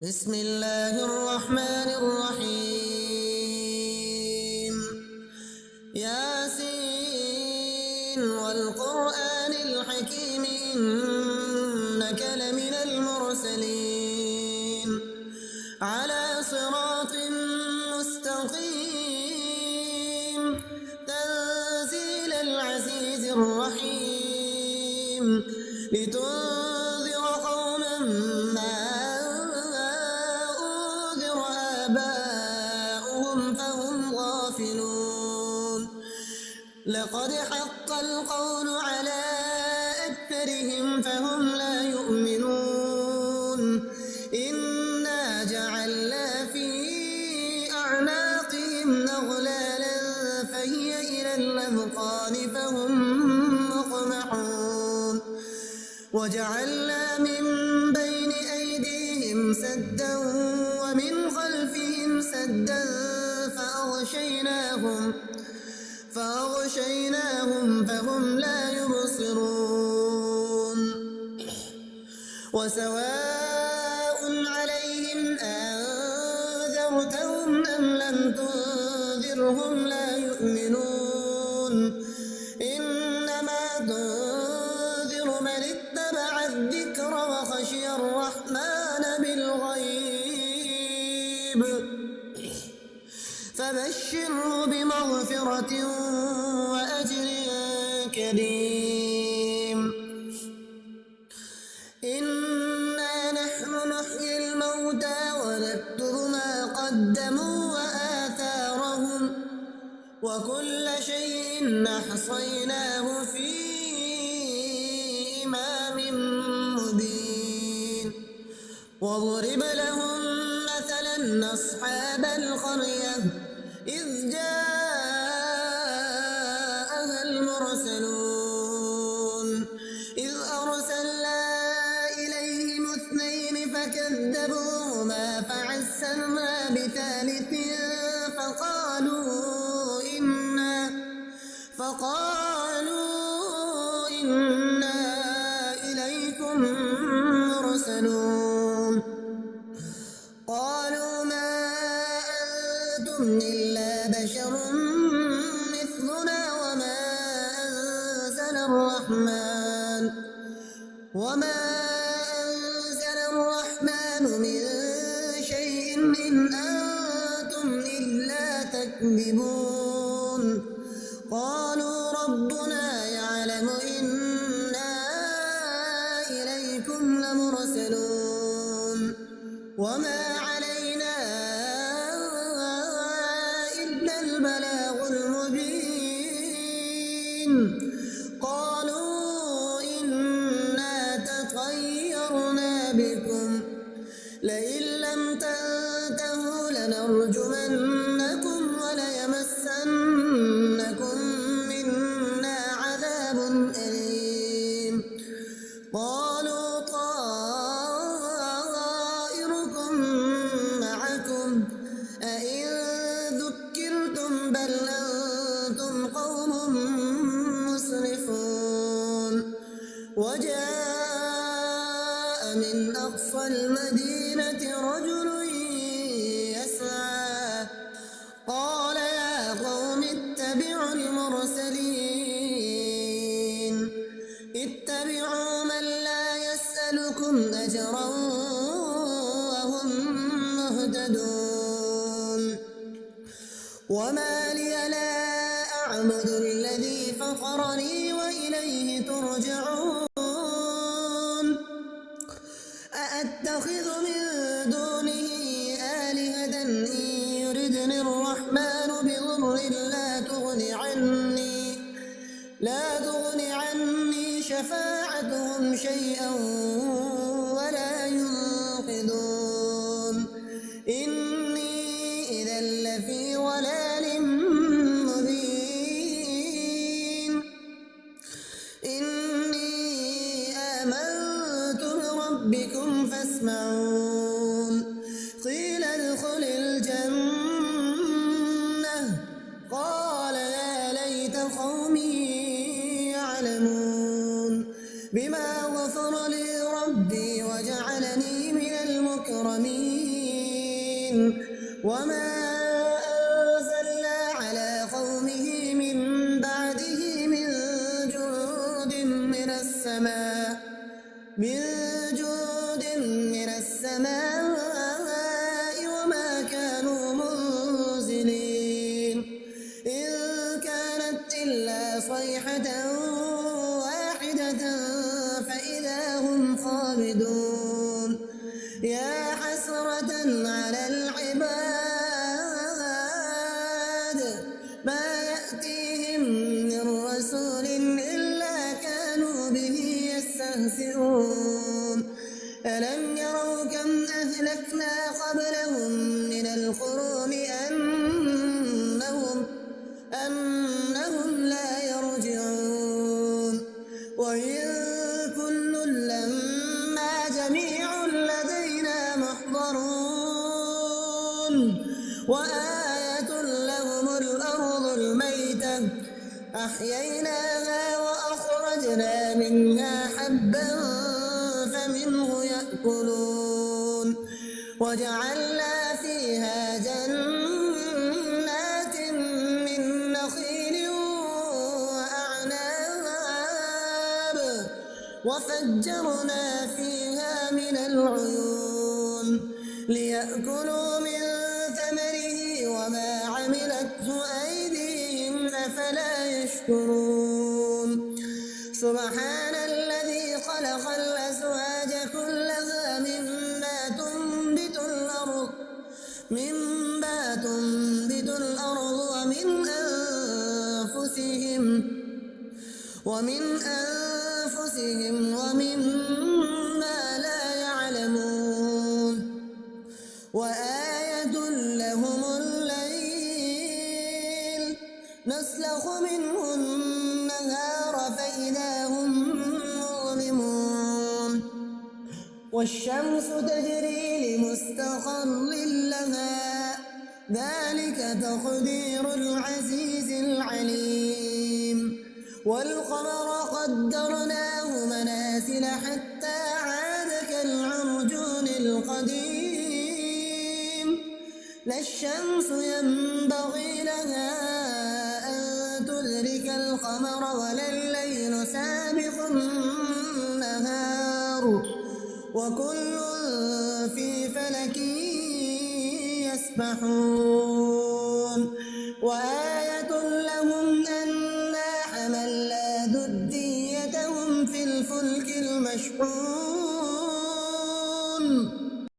بسم الله الرحمن الرحيم. ياسين والقرآن الحكيم إنك لمن المرسلين على صراط مستقيم تنزيل العزيز الرحيم لتنذر قوما ما أنذر آباؤهم فهم غافلون. لقد حق القول على أكثرهم فهم لا يؤمنون. إنا جعلنا في أعناقهم أغلالا فهي إلى الأذقان فهم مقمحون. وجعلنا من بين أيديهم سدا ومن خلفهم سدا فأغشيناهم فهم لا يبصرون. وسواء عليهم أنذرتهم أم لم تنذرهم لا يؤمنون. إنما تنذر من اتبع الذكر وخشي الرحمن بالغيب فبشره بمغفرة وأجر كريم. إنا نحن نحيي الموتى ونكتب ما قدموا وآثارهم وكل شيء أحصيناه في إمام مبين. واضرب لهم مثلا أصحاب القرية إذ جاءها المرسلون إذ أرسلنا إليهم اثنين فكذبوهما فعززنا بثالث فقالوا إنا إليكم مرسلون. قالوا ما أنتم إلا بشر مثلنا وما أنزل الرحمن من شيء إن أنتم إلا تكذبون. قالوا ربنا يعلم إنا إليكم لمرسلون وما علينا إلا البلاغ المبين. قالوا إنا تطيرنا بكم لئن لم تنتهوا لنرجمنكم وليمسنكم منا عذاب أليم. قالوا طائركم معكم أئن ذكرتم بل أنتم قوم مسرفون. وجاء من أقصى المدينة رجل يسعى قال يا قوم اتبعوا المرسلين اتبعوا من لا يسألكم أجرا وهم مهتدون. وما لي لا أعبد الذي فطرني وإليه ترجعون. أأتخذ من دونه آلهة إن يردني الرحمن بضر لا تغن عني شفاعتهم شيئا ولا ينقذون. إني إذا لفي ضلال مبين. إني آمنت بربكم فاسمعون. قيل ادخل الجنة قال يا ليت قومي يعلمون بما غفر لي ربي وجعلني من المكرمين. وما أنزلنا على قومه من بعده من جند من السماء وما كانوا منزلين إن كانت إلا صيحة واحدة فإذا هم خامدون يا حسرة على العباد ما يأتيهم من رسول إلا كانوا به يستهزئون ألم يروا كم أهلكنا قبلهم من القرون أنهم لا يرجعون وإن كل لما جميع لدينا محضرون وآية لهم الأرض الميتة أحييناها وأخرجنا منها حبا فمنه يأكلون وجعلنا فيها جنات من نخيل وأعناب وفجرنا فيها من العيون ليأكلوا من ثمره وما عملته أيديهم أفلا يشكرون سبحان الذي خلق الأزواج كلها مما تنبت الأرض ومن أنفسهم ومما لا يعلمون وآية لهم الليل نسلخ منه النهار فإذا هم مظلمون والشمس تجري لمستقر لها ذلك تقدير العزيز العليم والقمر قدرناه منازل حتى عاد كالعرجون القديم لا الشمس ينبغي لها أن تدرك القمر ولا الليل سابق النهار وكل في فلك يسبحون وآية لهم أنا حملنا ذريتهم في الفلك المشحون